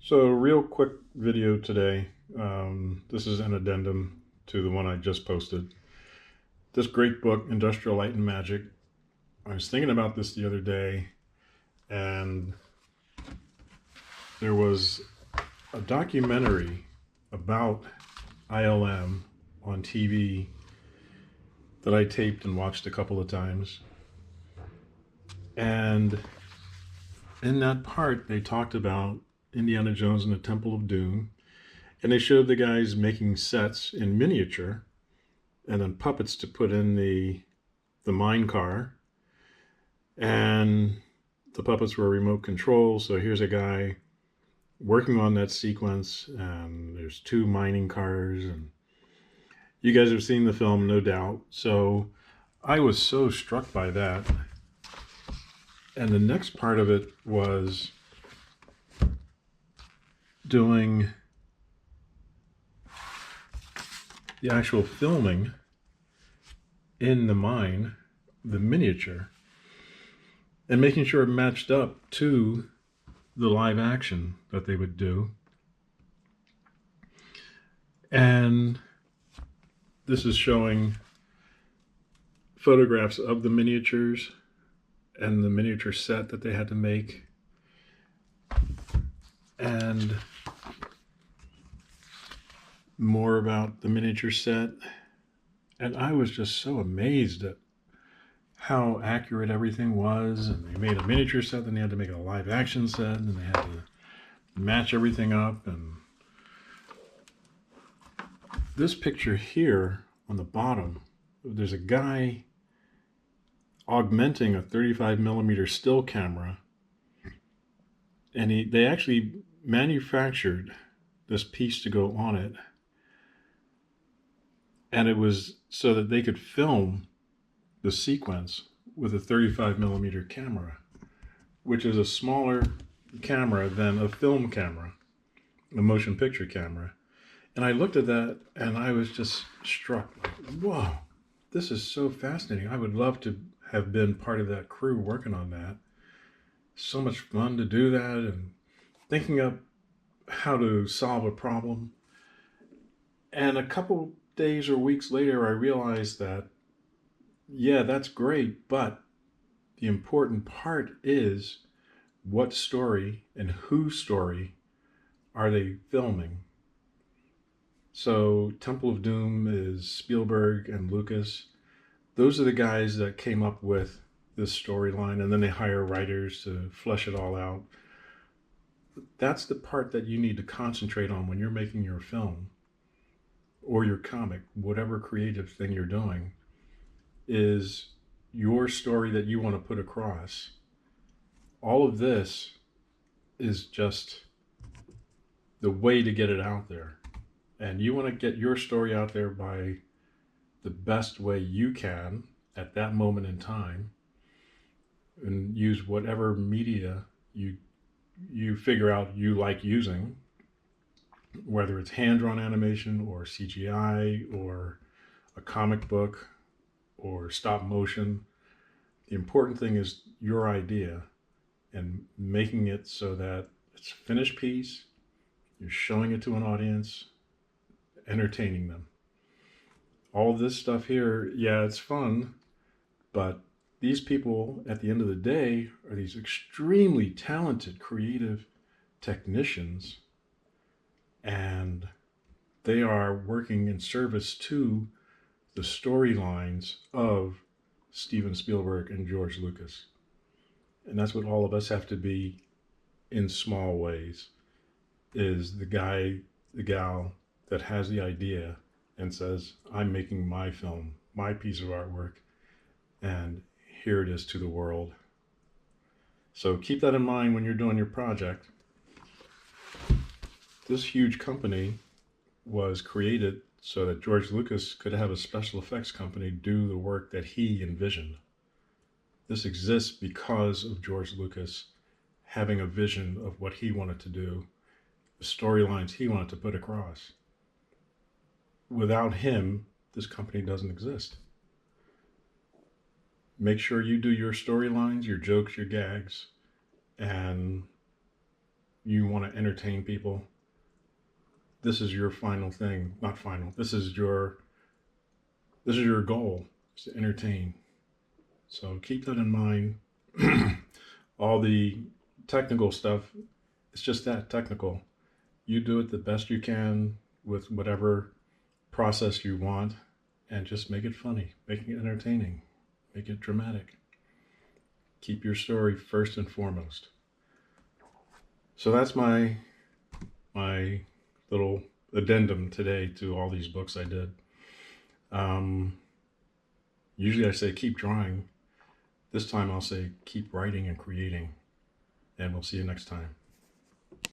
So, real quick video today. This is an addendum to the one I just posted. This great book, Industrial Light and Magic. I was thinking about this the other day, and there was a documentary about ILM on TV that I taped and watched a couple of times. And in that part, they talked about Indiana Jones and the Temple of Doom. And they showed the guys making sets in miniature and then puppets to put in the mine car. And the puppets were remote control. So here's a guy working on that sequence, and there's two mining cars. And you guys have seen the film, no doubt. So I was so struck by that. And the next part of it was doing the actual filming in the mine, the miniature, and making sure it matched up to the live action that they would do. And this is showing photographs of the miniatures and the miniature set that they had to make. And more about the miniature set. And I was just so amazed at how accurate everything was. And they made a miniature set, then they had to make a live action set, and they had to match everything up. And this picture here on the bottom, there's a guy augmenting a 35mm still camera, and they actually manufactured this piece to go on it, and it was so that they could film the sequence with a 35mm camera, which is a smaller camera than a film camera, a motion picture camera. And I looked at that and I was just struck, like, whoa, this is so fascinating. I would love to have been part of that crew working on that. So much fun to do that, and thinking up how to solve a problem. And a couple days or weeks later, I realized that, yeah, that's great, but the important part is what story and whose story are they filming? So Temple of Doom is Spielberg and Lucas. Those are the guys that came up with this storyline, and then they hire writers to flesh it all out. That's the part that you need to concentrate on when you're making your film or your comic, whatever creative thing you're doing, is your story that you want to put across. All of this is just the way to get it out there. And you want to get your story out there by the best way you can at that moment in time, and use whatever media you figure out you like using, whether it's hand-drawn animation or CGI or a comic book or stop motion. The important thing is your idea and making it so that it's a finished piece, you're showing it to an audience, entertaining them. All this stuff here, yeah, it's fun, but these people at the end of the day are these extremely talented, creative technicians, and they are working in service to the storylines of Steven Spielberg and George Lucas. And that's what all of us have to be in small ways, is the guy, the gal that has the idea and says, I'm making my film, my piece of artwork, and here it is to the world. So keep that in mind when you're doing your project. This huge company was created so that George Lucas could have a special effects company do the work that he envisioned. This exists because of George Lucas having a vision of what he wanted to do, the storylines he wanted to put across. Without him, this company doesn't exist. Make sure you do your storylines, your jokes, your gags, and you want to entertain people, this is your final thing. Not final. This is your goal, is to entertain. So keep that in mind. All the technical stuff, it's just that technical. You do it the best you can with whatever process you want, and just make it funny, make it entertaining, make it dramatic. Keep your story first and foremost. So that's my little addendum today to all these books I did. Um, Usually I say keep drawing. This time I'll say keep writing and creating. And we'll see you next time.